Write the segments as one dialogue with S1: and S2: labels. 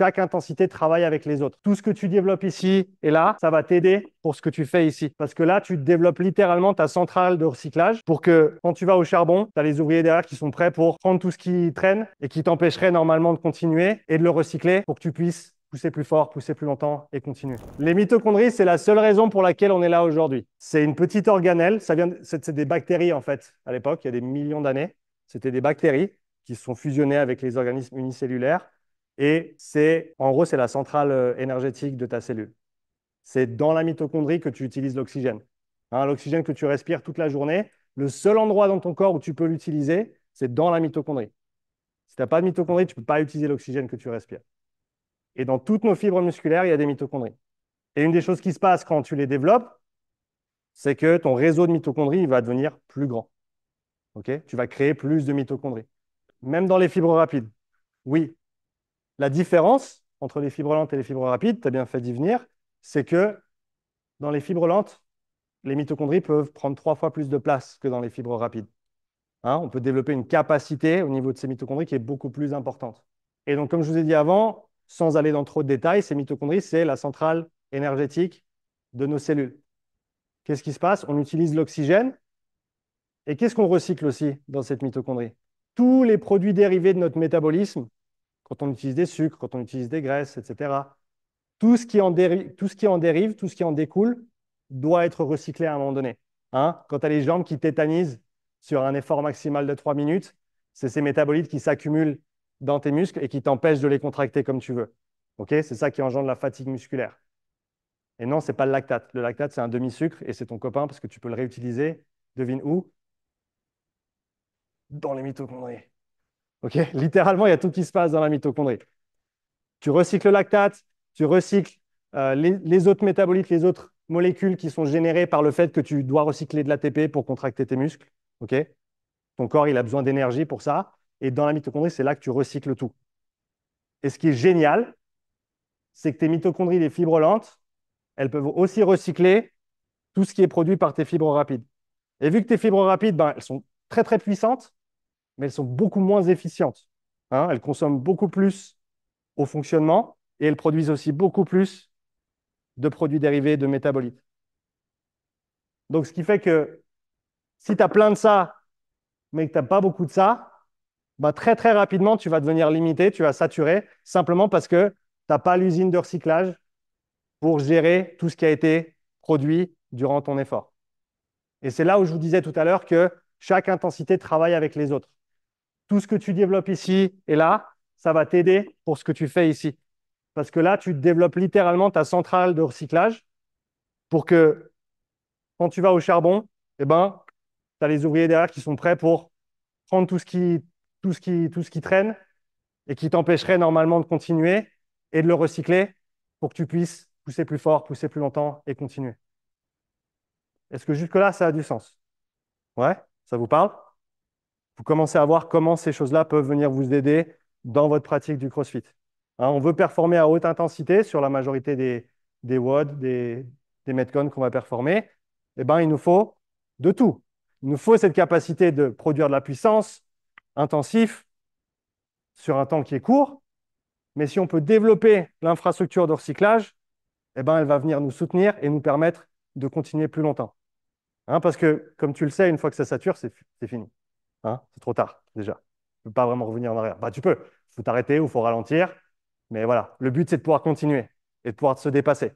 S1: chaque intensité travaille avec les autres. Tout ce que tu développes ici et là, ça va t'aider pour ce que tu fais ici. Parce que là, tu développes littéralement ta centrale de recyclage pour que quand tu vas au charbon, tu as les ouvriers derrière qui sont prêts pour prendre tout ce qui traîne et qui t'empêcherait normalement de continuer et de le recycler pour que tu puisses pousser plus fort, pousser plus longtemps et continuer. Les mitochondries, c'est la seule raison pour laquelle on est là aujourd'hui. C'est une petite organelle, c'est des bactéries en fait à l'époque, il y a des millions d'années. C'était des bactéries qui se sont fusionnées avec les organismes unicellulaires et en gros, c'est la centrale énergétique de ta cellule. C'est dans la mitochondrie que tu utilises l'oxygène. Hein, l'oxygène que tu respires toute la journée, le seul endroit dans ton corps où tu peux l'utiliser, c'est dans la mitochondrie. Si tu n'as pas de mitochondrie, tu ne peux pas utiliser l'oxygène que tu respires. Et dans toutes nos fibres musculaires, il y a des mitochondries. Et une des choses qui se passe quand tu les développes, c'est que ton réseau de mitochondries va devenir plus grand. Okay, tu vas créer plus de mitochondries. Même dans les fibres rapides. Oui. La différence entre les fibres lentes et les fibres rapides, tu as bien fait d'y venir, c'est que dans les fibres lentes, les mitochondries peuvent prendre 3 fois plus de place que dans les fibres rapides. Hein, on peut développer une capacité au niveau de ces mitochondries qui est beaucoup plus importante. Et donc, comme je vous ai dit avant, sans aller dans trop de détails, ces mitochondries, c'est la centrale énergétique de nos cellules. Qu'est-ce qui se passe? On utilise l'oxygène. Et qu'est-ce qu'on recycle aussi dans cette mitochondrie? Tous les produits dérivés de notre métabolisme, quand on utilise des sucres, quand on utilise des graisses, etc., tout ce qui en dérive, tout ce qui en découle, doit être recyclé à un moment donné. Hein, quand tu as les jambes qui tétanisent sur un effort maximal de 3 minutes, c'est ces métabolites qui s'accumulent dans tes muscles et qui t'empêchent de les contracter comme tu veux. Okay, c'est ça qui engendre la fatigue musculaire. Et non, ce n'est pas le lactate. Le lactate, c'est un demi-sucre et c'est ton copain parce que tu peux le réutiliser. Devine où? Dans les mitochondries. Okay, littéralement, il y a tout qui se passe dans la mitochondrie. Tu recycles le lactate, tu recycles les autres métabolites, les autres molécules qui sont générées par le fait que tu dois recycler de l'ATP pour contracter tes muscles. Okay, ton corps, il a besoin d'énergie pour ça. Et dans la mitochondrie, c'est là que tu recycles tout. Et ce qui est génial, c'est que tes mitochondries, les fibres lentes, elles peuvent aussi recycler tout ce qui est produit par tes fibres rapides. Et vu que tes fibres rapides, ben, elles sont très, très puissantes, mais elles sont beaucoup moins efficientes. Hein, elles consomment beaucoup plus au fonctionnement et elles produisent aussi beaucoup plus de produits dérivés de métabolites. Donc, ce qui fait que si tu as plein de ça, mais que tu n'as pas beaucoup de ça, bah, très, très rapidement, tu vas devenir limité, tu vas saturer, simplement parce que tu n'as pas l'usine de recyclage pour gérer tout ce qui a été produit durant ton effort. Et c'est là où je vous disais tout à l'heure que chaque intensité travaille avec les autres. Tout ce que tu développes ici et là, ça va t'aider pour ce que tu fais ici. Parce que là, tu développes littéralement ta centrale de recyclage pour que quand tu vas au charbon, eh ben, tu as les ouvriers derrière qui sont prêts pour prendre tout ce qui traîne et qui t'empêcherait normalement de continuer et de le recycler pour que tu puisses pousser plus fort, pousser plus longtemps et continuer. Est-ce que jusque-là, ça a du sens? Ouais? Ça vous parle? Vous commencez à voir comment ces choses-là peuvent venir vous aider dans votre pratique du CrossFit. Hein, on veut performer à haute intensité sur la majorité des WOD, des Metcon qu'on va performer. Eh ben, il nous faut de tout. Il nous faut cette capacité de produire de la puissance intensif sur un temps qui est court. Mais si on peut développer l'infrastructure de recyclage, eh ben, elle va venir nous soutenir et nous permettre de continuer plus longtemps. Hein, parce que, comme tu le sais, une fois que ça sature, c'est fini. Hein, c'est trop tard, déjà. Tu ne peux pas vraiment revenir en arrière. Bah, tu peux. Il faut t'arrêter ou il faut ralentir. Mais voilà, le but, c'est de pouvoir continuer et de pouvoir se dépasser.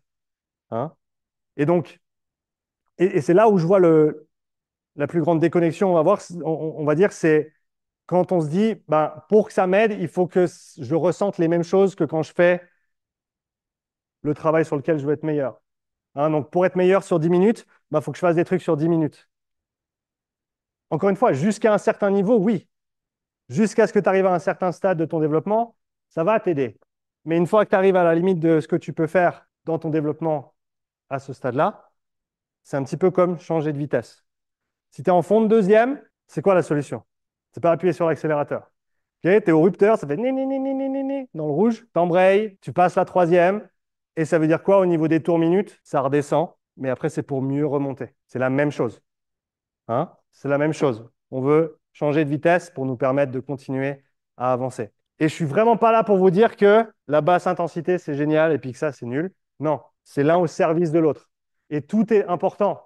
S1: Hein. Et donc, et c'est là où je vois la plus grande déconnexion, on va dire, c'est quand on se dit, ben, pour que ça m'aide, il faut que je ressente les mêmes choses que quand je fais le travail sur lequel je veux être meilleur. Hein, donc, pour être meilleur sur 10 minutes, il faut que je fasse des trucs sur 10 minutes. Encore une fois, jusqu'à un certain niveau, oui. Jusqu'à ce que tu arrives à un certain stade de ton développement, ça va t'aider. Mais une fois que tu arrives à la limite de ce que tu peux faire dans ton développement à ce stade-là, c'est un petit peu comme changer de vitesse. Si tu es en fond de deuxième, c'est quoi la solution? C'est pas appuyer sur l'accélérateur. Okay, tu es au rupteur, ça fait ni, ni, ni, ni, ni, ni, ni, dans le rouge, tu embrayes, tu passes la troisième, et ça veut dire quoi au niveau des tours minutes? Ça redescend, mais après, c'est pour mieux remonter. C'est la même chose. Hein? C'est la même chose. On veut changer de vitesse pour nous permettre de continuer à avancer. Et je suis vraiment pas là pour vous dire que la basse intensité, c'est génial et puis que ça, c'est nul. Non, c'est l'un au service de l'autre. Et tout est important.